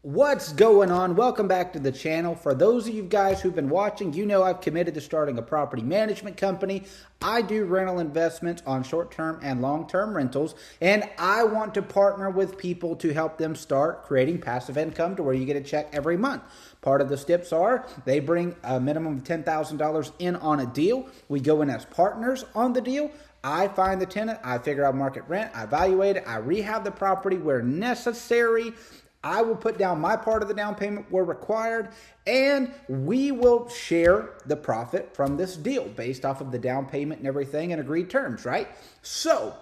What's going on? Welcome back to the channel. For those of you guys who've been watching, you know I've committed to starting a property management company. I do rental investments on short-term and long-term rentals, and I want to partner with people to help them start creating passive income to where you get a check every month. Part of the steps are they bring a minimum of $10,000 in on a deal. We go in as partners on the deal. I find the tenant, I figure out market rent, I evaluate it, I rehab the property where necessary. I will put down my part of the down payment where required, and we will share the profit from this deal based off of the down payment and everything and agreed terms, right? So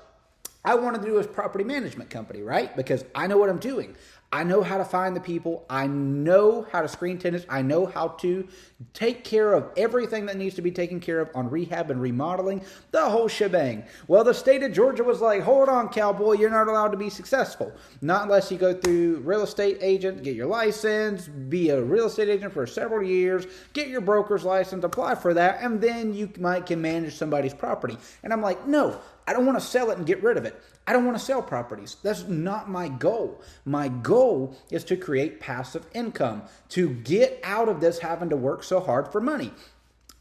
I wanted to do a property management company, right? Because I know what I'm doing. I know how to find the people. I know how to screen tenants. I know how to take care of everything that needs to be taken care of on rehab and remodeling, the whole shebang. Well, the state of Georgia was like, hold on, cowboy, you're not allowed to be successful. Not unless you go through real estate agent, get your license, be a real estate agent for several years, get your broker's license, apply for that, and then you can manage somebody's property. And I'm like, no, I don't want to sell it and get rid of it. I don't want to sell properties. That's not my goal. My goal is to create passive income, to get out of this having to work so hard for money.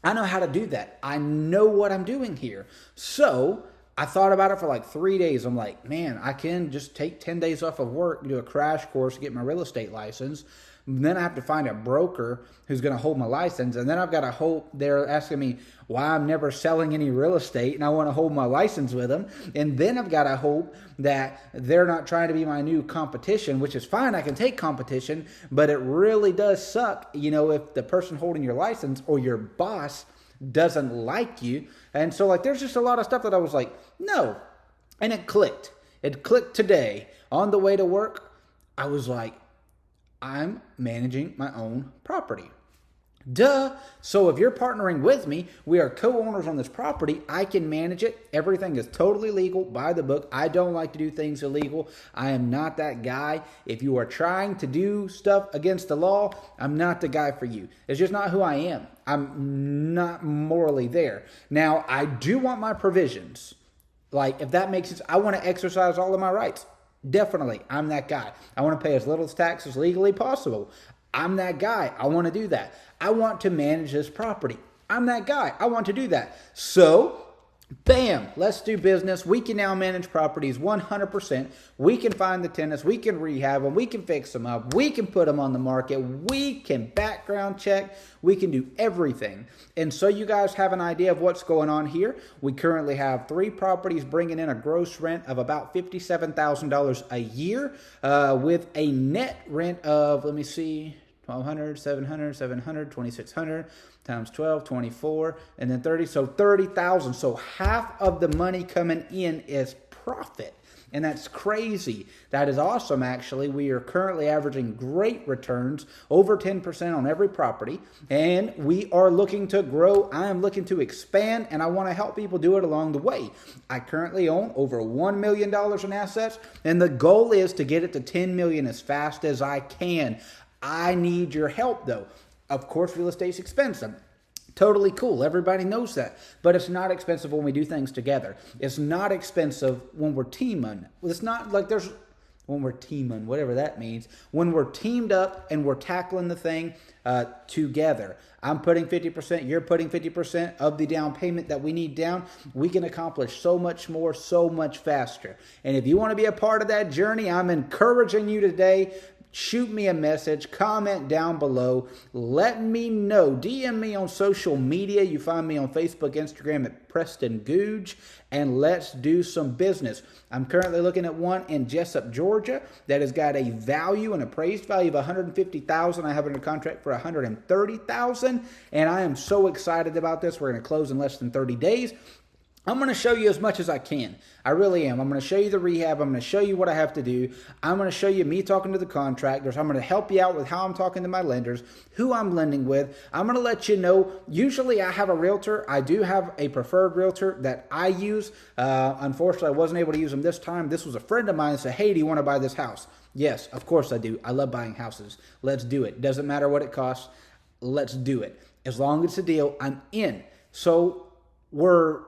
I know how to do that. I know what I'm doing here. So I thought about it for like 3 days. I'm like, man, I can just take 10 days off of work, do a crash course, get my real estate license. And then I have to find a broker who's going to hold my license. And then I've got to hope they're asking me why I'm never selling any real estate and I want to hold my license with them. And then I've got to hope that they're not trying to be my new competition, which is fine. I can take competition, but it really does suck, if the person holding your license or your boss doesn't like you. And so there's just a lot of stuff that I was like, no. And it clicked. It clicked today on the way to work. I was like, I'm managing my own property. Duh. So if you're partnering with me, we are co-owners on this property. I can manage it. Everything is totally legal, by the book. I don't like to do things illegal. I am not that guy. If you are trying to do stuff against the law, I'm not the guy for you. It's just not who I am. I'm not morally there. Now, I do want my provisions. If that makes sense, I want to exercise all of my rights. Definitely, I'm that guy. I want to pay as little tax as legally possible. I'm that guy. I want to do that. I want to manage this property. I'm that guy. I want to do that. So, bam, let's do business. We can now manage properties 100%. We can find the tenants. We can rehab them. We can fix them up. We can put them on the market. We can background check. We can do everything. And so you guys have an idea of what's going on here. We currently have 3 properties bringing in a gross rent of about $57,000 a year with a net rent of, let me see, 1,200, 700, 700, 2,600 times 12, 24, and then 30. So 30,000. So half of the money coming in is profit. And that's crazy. That is awesome, actually. We are currently averaging great returns, over 10% on every property. And we are looking to grow. I am looking to expand, and I want to help people do it along the way. I currently own over $1 million in assets, and the goal is to get it to $10 million as fast as I can. I need your help, though. Of course, real estate's expensive. Totally cool. Everybody knows that. But it's not expensive when we do things together. It's not expensive when we're teaming. It's not like when we're teaming, whatever that means. When we're teamed up and we're tackling the thing together. I'm putting 50%, you're putting 50% of the down payment that we need down. We can accomplish so much more, so much faster. And if you want to be a part of that journey, I'm encouraging you today. Shoot me a message, comment down below, let me know, DM me on social media. You find me on Facebook, Instagram at Preston Googe, and let's do some business. I'm currently looking at one in Jessup, Georgia that has got a value, an appraised value of $150,000. I have it under contract for $130,000, and I am so excited about this. We're going to close in less than 30 days. I'm going to show you as much as I can. I really am. I'm going to show you the rehab. I'm going to show you what I have to do. I'm going to show you me talking to the contractors. I'm going to help you out with how I'm talking to my lenders, who I'm lending with. I'm going to let you know. Usually I have a realtor. I do have a preferred realtor that I use. Unfortunately, I wasn't able to use them this time. This was a friend of mine that said, hey, do you want to buy this house? Yes, of course I do. I love buying houses. Let's do it. Doesn't matter what it costs. Let's do it. As long as it's a deal, I'm in. So we're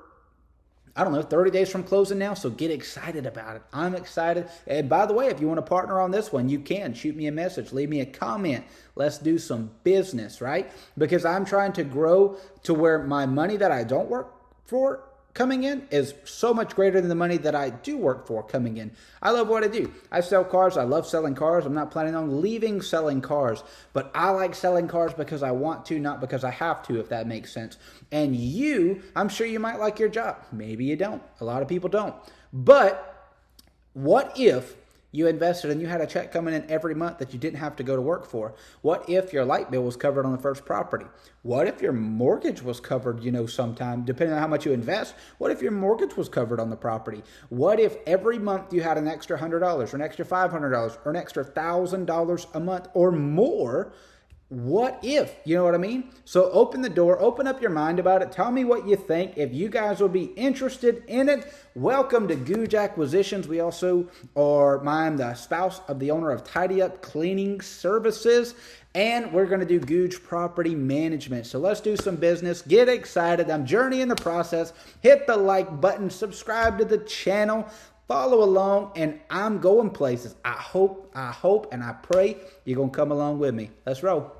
I don't know, 30 days from closing now, so get excited about it. I'm excited. And by the way, if you want to partner on this one, you can. Shoot me a message, leave me a comment. Let's do some business, right? Because I'm trying to grow to where my money that I don't work for coming in is so much greater than the money that I do work for coming in. I love what I do. I sell cars. I love selling cars. I'm not planning on leaving selling cars, but I like selling cars because I want to, not because I have to, if that makes sense. And you, I'm sure you might like your job. Maybe you don't. A lot of people don't. But what if you invested and you had a check coming in every month that you didn't have to go to work for? What if your light bill was covered on the first property? What if your mortgage was covered, sometime, depending on how much you invest? What if your mortgage was covered on the property? What if every month you had an extra $100 or an extra $500 or an extra $1,000 a month or more? What if? You know what I mean? So open the door, open up your mind about it. Tell me what you think. If you guys will be interested in it, welcome to Googe Acquisitions. We also I'm the spouse of the owner of Tidy Up Cleaning Services, and we're going to do Googe Property Management. So let's do some business. Get excited. I'm journeying the process. Hit the like button, subscribe to the channel. Follow along, and I'm going places. I hope, and I pray you're going to come along with me. Let's roll.